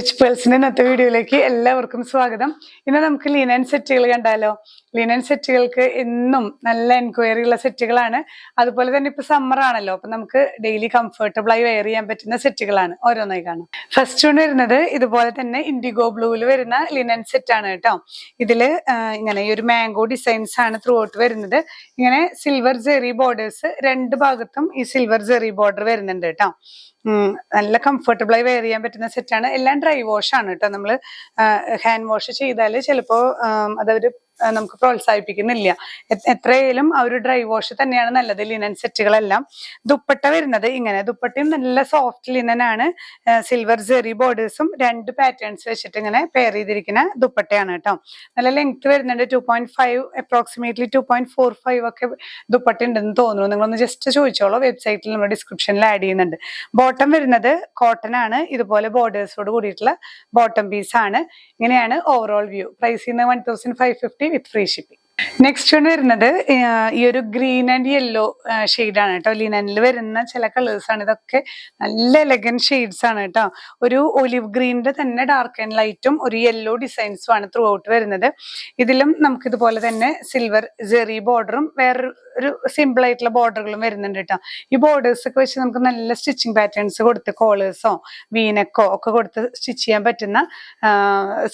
Rich പേഴ്സിന്റെ ഇന്നത്തെ വീഡിയോയിലേക്ക് എല്ലാവർക്കും സ്വാഗതം. ഇന്ന് നമുക്ക് ലിനൻ സെറ്റുകൾ കണ്ടാലോ. ലിനൻ സെറ്റുകൾക്ക് എന്നും നല്ല എൻക്വയറി ഉള്ള സെറ്റുകളാണ്. അതുപോലെ തന്നെ ഇപ്പൊ സമ്മർ ആണല്ലോ, അപ്പൊ നമുക്ക് ഡെയിലി കംഫർട്ടബിൾ ആയി വെയർ ചെയ്യാൻ പറ്റുന്ന സെറ്റുകളാണ്. ഓരോന്നായി കാണാം. ഫസ്റ്റ് വൺ വരുന്നത് ഇതുപോലെ തന്നെ ഇൻഡിഗോ ബ്ലൂവിൽ വരുന്ന ലിനൻ സെറ്റ് ആണ് കേട്ടോ. ഇതില് ഇങ്ങനെ ഈ ഒരു മാംഗോ ഡിസൈൻസ് ആണ് ത്രൂ ഔട്ട് വരുന്നത്. ഇങ്ങനെ സിൽവർ ജെറി ബോർഡേഴ്സ് രണ്ട് ഭാഗത്തും ഈ സിൽവർ ജെറി ബോർഡർ വരുന്നുണ്ട് കേട്ടോ. നല്ല കംഫർട്ടബിൾ ആയി വെയർ ചെയ്യാൻ പറ്റുന്ന സെറ്റാണ്. എല്ലാം ഡ്രൈ വാഷ് ആണ് കേട്ടോ. നമ്മള് ഹാൻഡ് വാഷ് ചെയ്താൽ ചിലപ്പോ അതവര് നമുക്ക് പ്രോത്സാഹിപ്പിക്കുന്നില്ല. എത്രയായാലും ആ ഒരു ഡ്രൈ വാഷ് തന്നെയാണ് നല്ലത്. ലിനൻ സെറ്റുകളെല്ലാം. ദുപ്പട്ട വരുന്നത് ഇങ്ങനെ, ദുപ്പട്ടയും നല്ല സോഫ്റ്റ് ലിനൻ ആണ്. സിൽവർ ജെറി ബോർഡേഴ്സും രണ്ട് പാറ്റേൺസ് വെച്ചിട്ട് ഇങ്ങനെ പെയർ ചെയ്തിരിക്കുന്ന ദുപ്പട്ടയാണ് കേട്ടോ. നല്ല ലെങ്ത് വരുന്നുണ്ട്. 2.5 അപ്രോക്സിമേറ്റ്ലി 2.45 ഒക്കെ ദുപ്പട്ട ഉണ്ടെന്ന് തോന്നുന്നു. നിങ്ങളൊന്ന് ജസ്റ്റ് ചോദിച്ചോളൂ, വെബ്സൈറ്റിൽ നമ്മൾ ഡിസ്ക്രിപ്ഷനിൽ ആഡ് ചെയ്യുന്നുണ്ട്. ബോട്ടം വരുന്നത് കോട്ടൺ ആണ്. ഇതുപോലെ ബോർഡേഴ്സോട് കൂടിയിട്ടുള്ള ബോട്ടം പീസ് ആണ്. ഇങ്ങനെയാണ് overall view. Price 1550 with free shipping. Next one വരുന്നത് ഈ ഒരു ഗ്രീൻ ആൻഡ് യെല്ലോ ഷെയ്ഡാണ് കേട്ടോ. ലിനനിൽ വരുന്ന ചില കളേഴ്സ് ആണ് ഇതൊക്കെ. നല്ല എലഗന്റ് ഷെയ്ഡ്സ് ആണ് കേട്ടോ. ഒരു ഒലിവ് ഗ്രീനിന്റെ തന്നെ ഡാർക്ക് ആൻഡ് ലൈറ്റും ഒരു യെല്ലോ ഡിസൈൻസും ആണ് ത്രൂ ഔട്ട് വരുന്നത്. ഇതിലും നമുക്ക് ഇതുപോലെ തന്നെ സിൽവർ ജെറി ബോർഡറും വേറൊരു സിമ്പിൾ ആയിട്ടുള്ള ബോർഡറുകളും വരുന്നുണ്ട് കേട്ടോ. ഈ ബോർഡേഴ്സ് ഒക്കെ വെച്ച് നമുക്ക് നല്ല സ്റ്റിച്ചിങ് പാറ്റേൺസ് കൊടുത്ത് കോളേഴ്സോ വീനക്കോ ഒക്കെ കൊടുത്ത് സ്റ്റിച്ച് ചെയ്യാൻ പറ്റുന്ന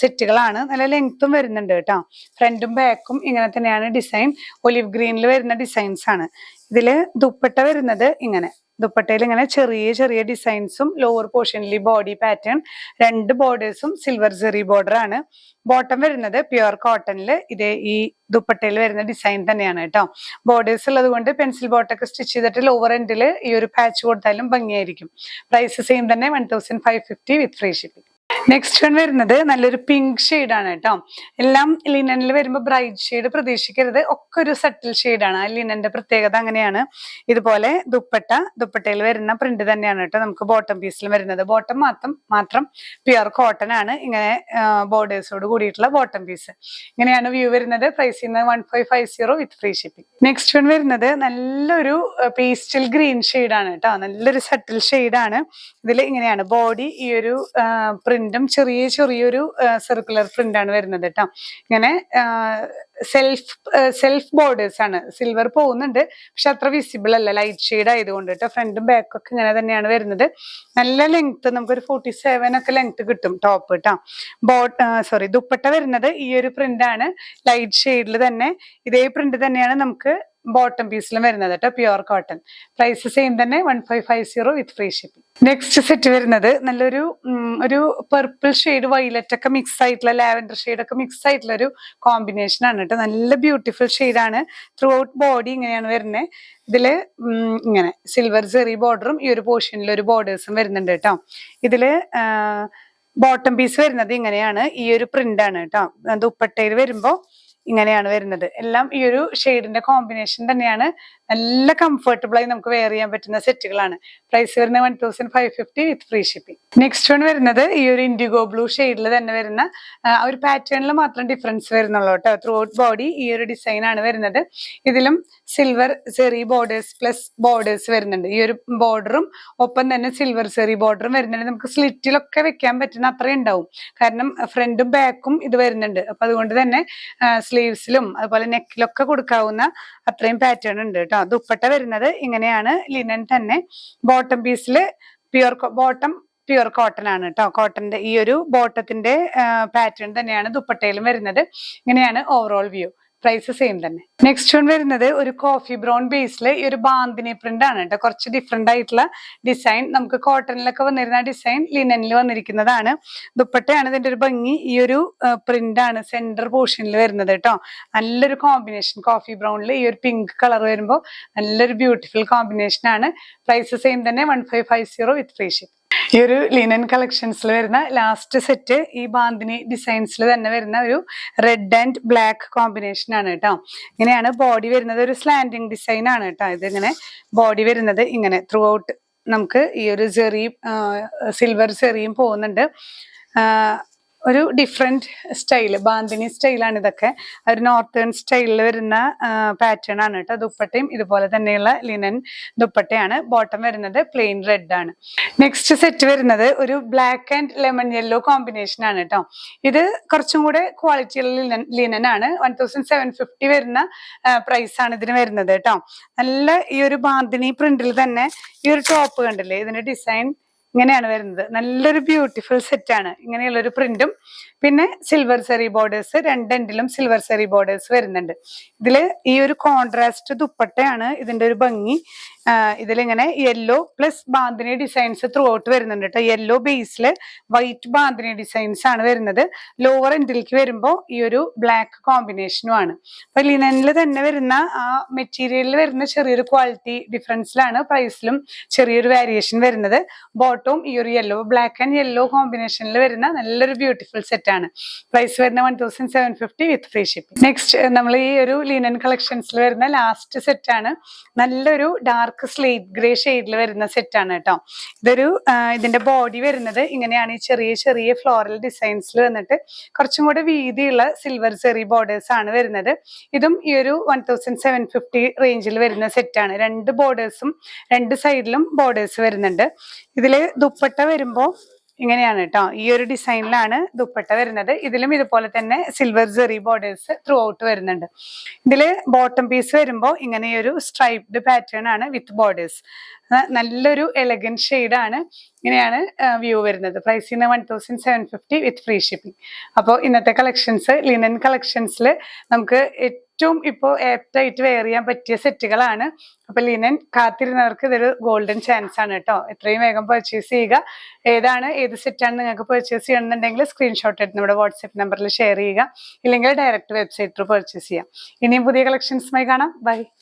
സെറ്റുകളാണ്. നല്ല ലെങ്ത്തും വരുന്നുണ്ട് കേട്ടോ. ഫ്രണ്ടും ബാക്കും ഇങ്ങനെ തന്നെയാണ് ഡിസൈൻ. ഒലിവ് ഗ്രീനിൽ വരുന്ന ഡിസൈൻസ് ആണ്. ഇതില് ദുപ്പട്ട വരുന്നത് ഇങ്ങനെ, ദുപ്പട്ടയിൽ ഇങ്ങനെ ചെറിയ ചെറിയ ഡിസൈൻസും ലോവർ പോർഷനിൽ ബോഡി പാറ്റേൺ, രണ്ട് ബോർഡേഴ്സും സിൽവർ ജെറി ബോർഡർ ആണ്. ബോട്ടം വരുന്നത് പ്യുവർ കോട്ടണിൽ ഇതേ ഈ ദുപ്പട്ടയിൽ വരുന്ന ഡിസൈൻ തന്നെയാണ് കേട്ടോ. ബോർഡേഴ്സ് ഉള്ളത് കൊണ്ട് പെൻസിൽ ബോട്ടൊക്കെ സ്റ്റിച്ച് ചെയ്തിട്ട് ലോവർ എൻഡിൽ ഈ ഒരു പാച്ച് കൊടുത്താലും ഭംഗിയായിരിക്കും. പ്രൈസ് സെയിം തന്നെ 1550 with free shipping. Next one വരുന്നത് നല്ലൊരു പിങ്ക് ഷെയ്ഡാണ് കേട്ടോ. എല്ലാം ലിനനിൽ വരുമ്പോൾ ബ്രൈറ്റ് ഷെയ്ഡ് പ്രതീക്ഷിക്കരുത്. ഒക്കെ ഒരു സട്ടിൽ ഷെയ്ഡാണ്. ആ ലിനന്റെ പ്രത്യേകത അങ്ങനെയാണ്. ഇതുപോലെ ദുപ്പട്ടയിൽ വരുന്ന പ്രിന്റ് തന്നെയാണ് കേട്ടോ നമുക്ക് ബോട്ടം പീസിൽ വരുന്നത്. ബോട്ടം മാത്രം പ്യുവർ കോട്ടൺ ആണ്. ഇങ്ങനെ ബോർഡേഴ്സോട് കൂടിയിട്ടുള്ള ബോട്ടം പീസ്. ഇങ്ങനെയാണ് വ്യൂ വരുന്നത്. Price 1550 with free shipping. Next one വരുന്നത് നല്ലൊരു പേസ്റ്റൽ ഗ്രീൻ ഷെയ്ഡാണ് കേട്ടോ. നല്ലൊരു സട്ടിൽ ഷെയ്ഡാണ്. ഇതിൽ ഇങ്ങനെയാണ് ബോഡി ഈ ഒരു പ്രിന്റും ചെറിയൊരു സർക്കുലർ പ്രിന്റ് ആണ് വരുന്നത് കേട്ടോ. ഇങ്ങനെ സെൽഫ് ബോർഡേഴ്സ് ആണ്. സിൽവർ പോകുന്നുണ്ട്, പക്ഷെ അത്ര വിസിബിൾ അല്ല, ലൈറ്റ് ഷെയ്ഡ് ആയതുകൊണ്ട് കേട്ടോ. ഫ്രണ്ടും ബാക്കും ഒക്കെ ഇങ്ങനെ തന്നെയാണ് വരുന്നത്. നല്ല ലെങ്ത്, നമുക്കൊരു 47 ഒക്കെ ലെങ്ത് കിട്ടും ടോപ്പ് കേട്ടോ. ദുപ്പട്ട വരുന്നത് ഈ ഒരു പ്രിന്റ് ആണ്. ലൈറ്റ് ഷെയ്ഡിൽ തന്നെ ഇതേ പ്രിന്റ് തന്നെയാണ് നമുക്ക് ബോട്ടം പീസിലും വരുന്നത് കേട്ടോ. Pure cotton. പ്രൈസ് സെയിം തന്നെ 1550 with free shipping. Next set വരുന്നത് നല്ലൊരു പർപ്പിൾ ഷെയ്ഡ് വൈലറ്റ് ഒക്കെ മിക്സ് ആയിട്ടുള്ള, ലാവൻഡർ ഷെയ്ഡ് ഒക്കെ മിക്സ് ആയിട്ടുള്ള ഒരു കോമ്പിനേഷൻ ആണ് കേട്ടോ. നല്ല ബ്യൂട്ടിഫുൾ ഷെയ്ഡാണ്. ത്രൂ ഔട്ട് ബോഡി ഇങ്ങനെയാണ് വരുന്നത്. ഇതില് ഇങ്ങനെ സിൽവർ ജെറി ബോർഡറും ഈ ഒരു പോർഷനിൽ ഒരു ബോർഡേഴ്സും വരുന്നുണ്ട് കേട്ടോ. ഇതില് ബോട്ടം പീസ് വരുന്നത് ഇങ്ങനെയാണ്. ഈ ഒരു പ്രിന്റ് ആണ് കേട്ടോ. ദുപ്പട്ടയിൽ വരുമ്പോ ഇങ്ങനെയാണ് വരുന്നത്. എല്ലാം ഈ ഒരു ഷെയ്ഡിന്റെ കോമ്പിനേഷൻ തന്നെയാണ്. നല്ല കംഫർട്ടബിൾ ആയി നമുക്ക് വെയർ ചെയ്യാൻ പറ്റുന്ന സെറ്റുകളാണ്. പ്രൈസ് വരുന്നത് 1550 with free shipping. Next one വരുന്നത് ഈ ഒരു ഇൻഡിഗോ ബ്ലൂ ഷെയ്ഡിൽ തന്നെ വരുന്ന ഒരു പാറ്റേണിൽ മാത്രം ഡിഫറൻസ് വരുന്നുള്ളൂ കേട്ടോ. ത്രൂ ഔട്ട് ബോഡി ഈ ഒരു ഡിസൈൻ ആണ് വരുന്നത്. ഇതിലും silver Jerry borders plus borders വരുന്നുണ്ട്. ഈ ഒരു ബോർഡറും ഒപ്പം തന്നെ സിൽവർ ജെറി ബോർഡറും വരുന്നുണ്ട്. നമുക്ക് സ്ലിറ്റിലൊക്കെ വെക്കാൻ പറ്റുന്ന അത്രയും ഉണ്ടാവും. കാരണം ഫ്രണ്ടും ബാക്കും ഇത് വരുന്നുണ്ട്. അപ്പൊ അതുകൊണ്ട് തന്നെ സ്ലീവ്സിലും അതുപോലെ നെക്കിലൊക്കെ കൊടുക്കാവുന്ന അത്രയും പാറ്റേൺ ഉണ്ട് കേട്ടോ. ദുപ്പട്ട വരുന്നത് ഇങ്ങനെയാണ്. ലിനൻ തന്നെ. ബോട്ടം പീസിൽ പ്യുവർ കോട്ടൺ ആണ് കേട്ടോ. കോട്ടന്റെ ഈ ഒരു ബോട്ടത്തിന്റെ പാറ്റേൺ തന്നെയാണ് ദുപ്പട്ടയിലും വരുന്നത്. ഇങ്ങനെയാണ് ഓവറോൾ വ്യൂ. പ്രൈസ് സെയിം തന്നെ. നെക്സ്റ്റ് വൺ വരുന്നത് ഒരു കോഫി ബ്രൗൺ ബേസിൽ ഈ ഒരു ബാന്തിനി പ്രിന്റ് ആണ് കേട്ടോ. കുറച്ച് ഡിഫറെന്റ് ആയിട്ടുള്ള ഡിസൈൻ. നമുക്ക് കോട്ടണിലൊക്കെ വന്നിരുന്ന ഡിസൈൻ ലിനനിൽ വന്നിരിക്കുന്നതാണ്. ദുപ്പട്ടയാണ് ഇതിന്റെ ഒരു ഭംഗി. ഈ ഒരു പ്രിന്റ് ആണ് സെന്റർ പോർഷനിൽ വരുന്നത് കേട്ടോ. നല്ലൊരു കോമ്പിനേഷൻ. കോഫി ബ്രൗണിൽ ഈ ഒരു പിങ്ക് കളർ വരുമ്പോൾ നല്ലൊരു ബ്യൂട്ടിഫുൾ കോമ്പിനേഷൻ ആണ്. പ്രൈസ് സെയിം തന്നെ 1550 വിത്ത് ഫ്രീ ഷിപ്പ്. ഈ ഒരു ലിനൻ കളക്ഷൻസിൽ വരുന്ന ലാസ്റ്റ് സെറ്റ് ഈ ബാന്തിനി ഡിസൈൻസിൽ തന്നെ വരുന്ന ഒരു റെഡ് ആൻഡ് ബ്ലാക്ക് കോമ്പിനേഷൻ ആണ് കേട്ടോ. ഇങ്ങനെയാണ് ബോഡി വരുന്നത്. ഒരു സ്ലാൻഡിങ് ഡിസൈൻ ആണ് കേട്ടോ. ഇതിങ്ങനെ ബോഡി വരുന്നത് ഇങ്ങനെ ത്രൂ ഔട്ട് നമുക്ക് ഈ ഒരു സിൽവർ ജെറിയും പോകുന്നുണ്ട്. ഒരു ഡിഫറെന്റ് സ്റ്റൈല്, ബാന്തിനി സ്റ്റൈലാണ് ഇതൊക്കെ. ഒരു നോർത്തേൺ സ്റ്റൈലിൽ വരുന്ന പാറ്റേൺ ആണ് കേട്ടോ. ദുപ്പട്ടയും ഇതുപോലെ തന്നെയുള്ള ലിനൻ ദുപ്പട്ടയാണ്. ബോട്ടം വരുന്നത് പ്ലെയിൻ റെഡ് ആണ്. നെക്സ്റ്റ് സെറ്റ് വരുന്നത് ഒരു black and lemon yellow combination ആണ് കേട്ടോ. ഇത് കുറച്ചും കൂടെ ക്വാളിറ്റിയുള്ള ലിനൻ ആണ്. 1750 വരുന്ന പ്രൈസ് ആണ് ഇതിന് വരുന്നത് കേട്ടോ. നല്ല ഈ ഒരു ബാന്തിനി പ്രിന്റിൽ തന്നെ ഈ ഒരു ടോപ്പ് കണ്ടില്ലേ, ഇതിന്റെ ഡിസൈൻ ഇങ്ങനെയാണ് വരുന്നത്. നല്ലൊരു ബ്യൂട്ടിഫുൾ സെറ്റ് ആണ്. ഇങ്ങനെയുള്ള ഒരു പ്രിന്റും പിന്നെ സിൽവർ സെറി ബോർഡേഴ്സ്, രണ്ടെൻഡിലും സിൽവർ സെറി ബോർഡേഴ്സ് വരുന്നുണ്ട്. ഇതില് ഈ ഒരു കോൺട്രാസ്റ്റ് ദുപ്പട്ടയാണ് ഇതിന്റെ ഒരു ഭംഗി. ഇതിലിങ്ങനെ yellow plus bandhani designs through out വരുന്നുണ്ട് കേട്ടോ. യെല്ലോ ബേസില് വൈറ്റ് ബാന്തിനി ഡിസൈൻസ് ആണ് വരുന്നത്. ലോവർ എൻഡിലേക്ക് വരുമ്പോൾ ഈ ഒരു ബ്ലാക്ക് കോമ്പിനേഷനും ആണ്. അപ്പൊ ലിനനിൽ തന്നെ വരുന്ന ആ മെറ്റീരിയലിൽ വരുന്ന ചെറിയൊരു ക്വാളിറ്റി ഡിഫറൻസിലാണ് പ്രൈസിലും ചെറിയൊരു വേരിയേഷൻ വരുന്നത്. ബോട്ടവും ഈ ഒരു യെല്ലോ, ബ്ലാക്ക് ആൻഡ് യെല്ലോ കോമ്പിനേഷനിൽ വരുന്ന നല്ലൊരു ബ്യൂട്ടിഫുൾ സെറ്റ് ആണ്. പ്രൈസ് വരുന്ന 1750 വിത്ത് ഫ്രീ ഷിപ്പിംഗ്. നെക്സ്റ്റ് നമ്മൾ ഈ ഒരു ലിനൻ കളക്ഷൻസിൽ വരുന്ന ലാസ്റ്റ് സെറ്റ് ആണ്. നല്ലൊരു ഡാർക്ക് സ്ലേറ്റ് ഗ്രേ ഷെയ്ഡിൽ വരുന്ന സെറ്റ് ആണ് കേട്ടോ. ഇതിന്റെ ബോഡി വരുന്നത് ഇങ്ങനെയാണ്. ഈ ചെറിയ ചെറിയ ഫ്ലോറൽ ഡിസൈൻസിൽ വന്നിട്ട് കുറച്ചും കൂടെ വീതിയുള്ള സിൽവർ സെറി ബോർഡേഴ്സ് ആണ് വരുന്നത്. ഇതും ഈ ഒരു 1750 റേഞ്ചിൽ വരുന്ന സെറ്റ് ആണ്. രണ്ട് ബോർഡേഴ്സും രണ്ട് സൈഡിലും ബോർഡേഴ്സ് വരുന്നുണ്ട്. ഇതില് ദുപ്പട്ട വരുമ്പോ ഇങ്ങനെയാണ് കേട്ടോ. ഈ ഒരു ഡിസൈനിലാണ് ദുപ്പട്ട വരുന്നത്. ഇതിലും ഇതുപോലെ തന്നെ സിൽവർ സെറി ബോർഡേഴ്സ് ത്രൂ ഔട്ട് വരുന്നുണ്ട്. ഇതില് ബോട്ടം പീസ് വരുമ്പോൾ ഇങ്ങനെ ഒരു സ്ട്രൈപ്ഡ് പാറ്റേൺ ആണ് വിത്ത് ബോർഡേഴ്സ്. നല്ലൊരു എലഗന്റ് ഷെയ്ഡാണ്. ഇങ്ങനെയാണ് വ്യൂ വരുന്നത്. പ്രൈസിന് 1750 വിത്ത് ഫ്രീ ഷിപ്പിംഗ്. അപ്പോൾ ഇന്നത്തെ കളക്ഷൻസ് ലിനൻ കളക്ഷൻസിൽ നമുക്ക് ഏറ്റവും ഇപ്പോൾ ആപ്റ്റായിട്ട് വെയർ ചെയ്യാൻ പറ്റിയ സെറ്റുകളാണ്. അപ്പൊ ലിനൻ കാത്തിരുന്നവർക്ക് ഇതൊരു ഗോൾഡൻ ചാൻസ് ആണ് കേട്ടോ. എത്രയും വേഗം പർച്ചേസ് ചെയ്യുക. ഏത് സെറ്റാണ് നിങ്ങൾക്ക് പർച്ചേസ് ചെയ്യണമെന്നുണ്ടെങ്കിൽ സ്ക്രീൻഷോട്ട് എടുത്ത് നമ്മുടെ വാട്സ്ആപ്പ് നമ്പറിൽ ഷെയർ ചെയ്യുക. ഇല്ലെങ്കിൽ ഡയറക്റ്റ് വെബ്സൈറ്റ് ത്രൂ പർച്ചേസ് ചെയ്യാം. ഇനിയും പുതിയ കളക്ഷൻസുമായി കാണാം. ബൈ.